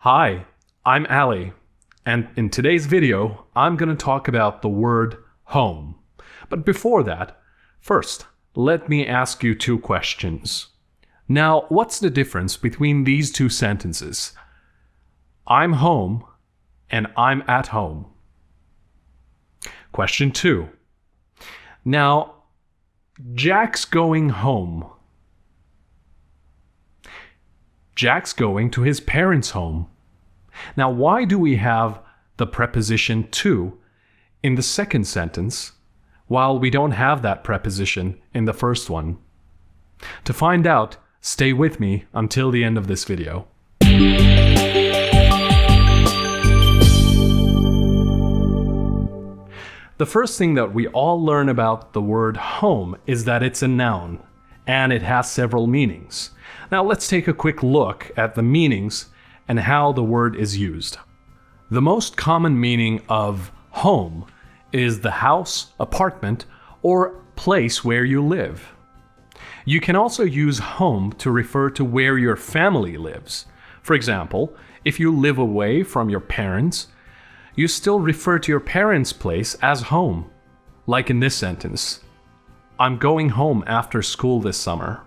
Hi, I'm Ali, and in today's video, I'm going to talk about the word home. But before that, first, let me ask you two questions. Now, what's the difference between these two sentences? I'm home and I'm at home. Question 2. Now, Jack's going home. Jack's going to his parents' home. Now, why do we have the preposition to in the second sentence while we don't have that preposition in the first one? To find out, stay with me until the end of this video. The first thing that we all learn about the word home is that it's a noun, and it has several meanings. Now let's take a quick look at the meanings and how the word is used. The most common meaning of home is the house, apartment, or place where you live. You can also use home to refer to where your family lives. For example, if you live away from your parents, you still refer to your parents' place as home. Like in this sentence, I'm going home after school this summer.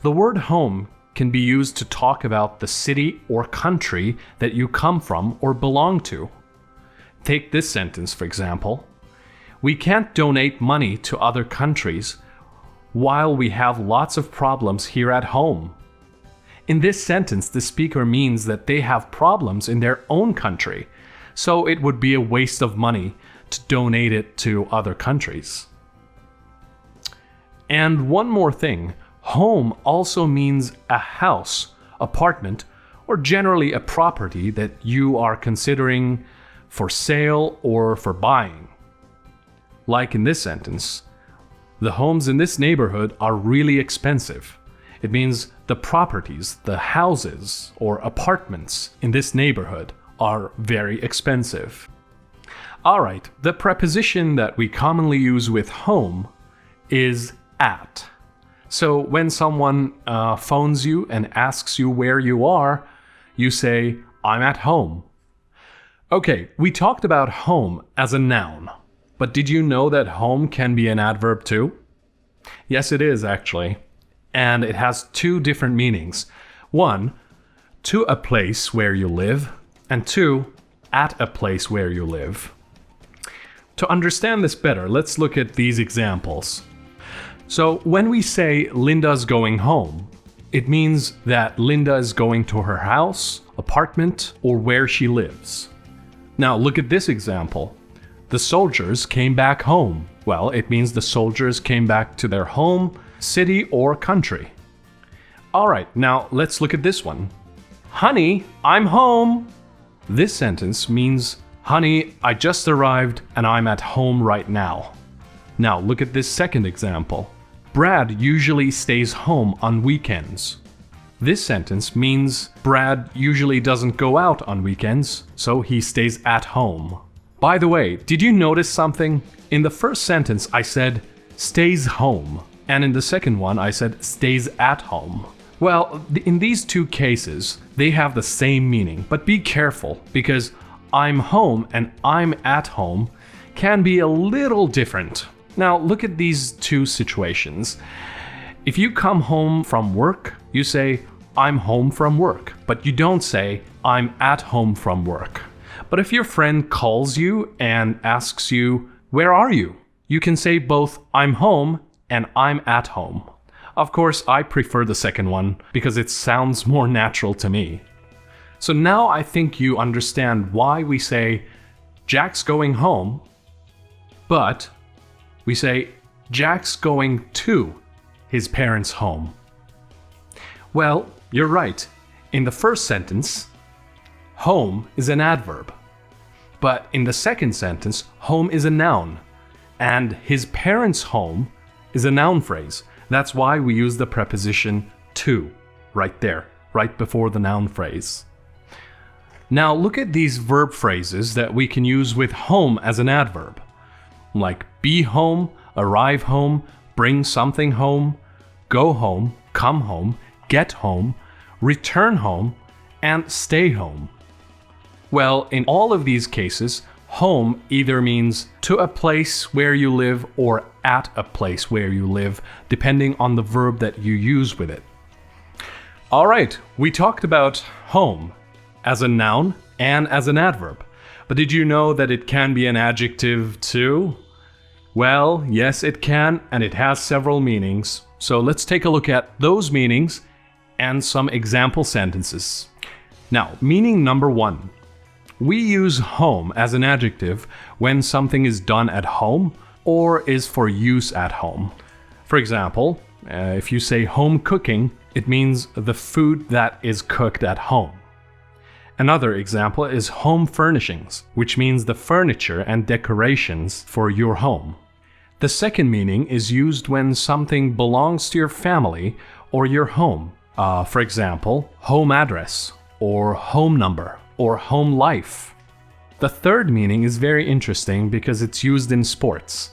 The word home can be used to talk about the city or country that you come from or belong to. Take this sentence, for example. We can't donate money to other countries while we have lots of problems here at home. In this sentence, the speaker means that they have problems in their own country, so it would be a waste of money to donate it to other countries. And one more thing, home also means a house, apartment, or generally a property that you are considering for sale or for buying. Like in this sentence, the homes in this neighborhood are really expensive. It means the properties, the houses or apartments in this neighborhood are very expensive. Alright, the preposition that we commonly use with home is at. So when someone phones you and asks you where you are, you say, I'm at home. Okay, we talked about home as a noun, but did you know that home can be an adverb too? Yes, it is actually. And it has two different meanings. One, to a place where you live, and two, at a place where you live. To understand this better, let's look at these examples. So when we say Linda's going home, it means that Linda is going to her house, apartment, or where she lives. Now look at this example. The soldiers came back home. Well, it means the soldiers came back to their home, city, or country. Alright, now let's look at this one. Honey, I'm home. This sentence means, honey, I just arrived and I'm at home right now. Now look at this second example. Brad usually stays home on weekends. This sentence means Brad usually doesn't go out on weekends, so he stays at home. By the way, did you notice something? In the first sentence I said stays home, and in the second one I said stays at home. Well, in these two cases, they have the same meaning, but be careful, because I'm home and I'm at home can be a little different. Now look at these two situations. If you come home from work, you say, I'm home from work, but you don't say, I'm at home from work. But if your friend calls you and asks you, where are you? You can say both, I'm home and I'm at home. Of course, I prefer the second one because it sounds more natural to me. So now I think you understand why we say, Jack's going home, but we say, Jack's going to his parents' home. Well, you're right. In the first sentence, home is an adverb. But in the second sentence, home is a noun. And his parents' home is a noun phrase. That's why we use the preposition to right there, right before the noun phrase. Now look at these verb phrases that we can use with home as an adverb. Like be home, arrive home, bring something home, go home, come home, get home, return home, and stay home. Well, in all of these cases, home either means to a place where you live or at a place where you live, depending on the verb that you use with it. All right, we talked about home as a noun and as an adverb. But did you know that it can be an adjective too? Well, yes, it can, and it has several meanings. So let's take a look at those meanings and some example sentences. Now, meaning number 1. We use home as an adjective when something is done at home or is for use at home. For example, if you say home cooking, it means the food that is cooked at home. Another example is home furnishings, which means the furniture and decorations for your home. The second meaning is used when something belongs to your family or your home. For example, home address, or home number, or home life. The third meaning is very interesting because it's used in sports.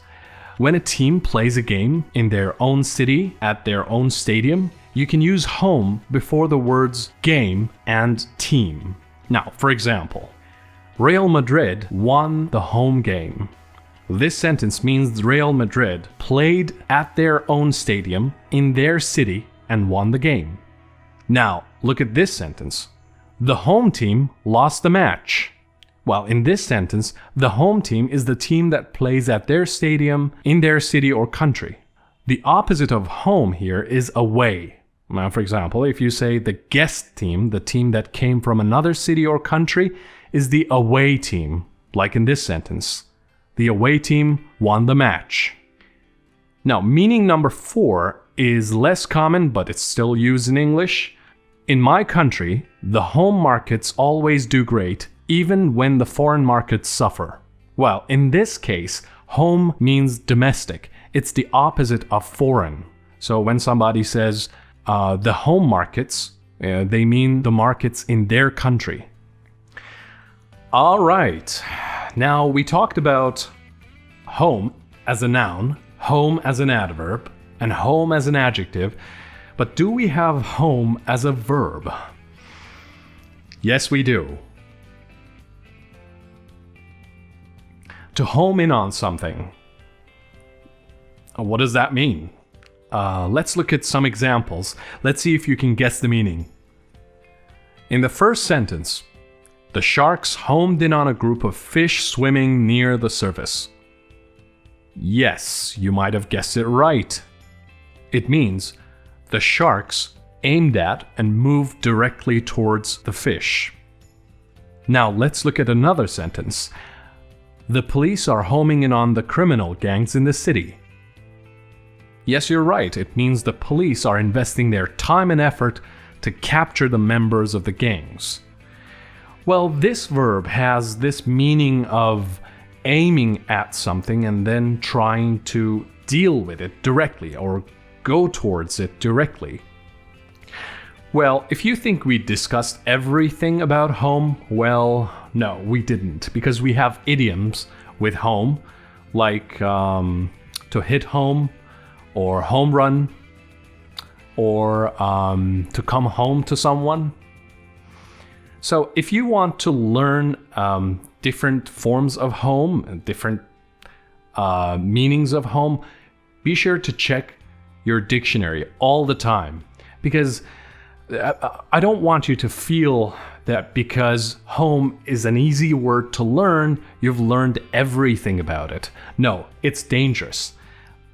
When a team plays a game in their own city at their own stadium, you can use home before the words game and team. Now, for example, Real Madrid won the home game. This sentence means Real Madrid played at their own stadium in their city and won the game. Now, look at this sentence. The home team lost the match. Well, in this sentence, the home team is the team that plays at their stadium in their city or country. The opposite of home here is away. Now, for example, if you say the guest team, the team that came from another city or country, is the away team, like in this sentence. The away team won the match. Now, meaning number 4 is less common, but it's still used in English. In my country, the home markets always do great, even when the foreign markets suffer. Well, in this case, home means domestic. It's the opposite of foreign. So when somebody says the home markets, they mean the markets in their country. All right. Now, we talked about home as a noun, home as an adverb, and home as an adjective. But do we have home as a verb? Yes, we do. To home in on something. What does that mean? Let's look at some examples. Let's see if you can guess the meaning. In the first sentence, the sharks homed in on a group of fish swimming near the surface. Yes, you might have guessed it right. It means the sharks aimed at and moved directly towards the fish. Now let's look at another sentence. The police are homing in on the criminal gangs in the city. Yes, you're right. It means the police are investing their time and effort to capture the members of the gangs. Well, this verb has this meaning of aiming at something and then trying to deal with it directly or go towards it directly. Well, if you think we discussed everything about home, well, no, we didn't, because we have idioms with home, like to hit home, or home run, or to come home to someone. So if you want to learn different forms of home and different meanings of home, be sure to check your dictionary all the time, because I don't want you to feel that because home is an easy word to learn, you've learned everything about it. No, it's dangerous.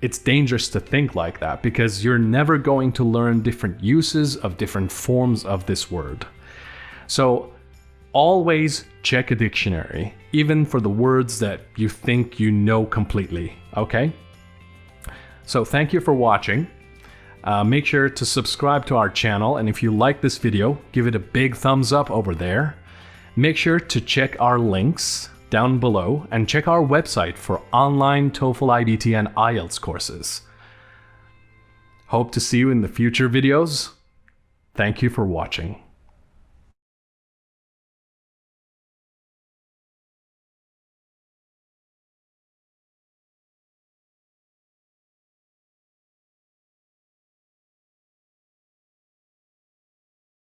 It's dangerous to think like that, because you're never going to learn different uses of different forms of this word. So always check a dictionary, even for the words that you think you know completely, okay? So thank you for watching. Make sure to subscribe to our channel, and if you like this video, give it a big thumbs up over there. Make sure to check our links down below and check our website for online TOEFL, IBT, and IELTS courses. Hope to see you in the future videos. Thank you for watching.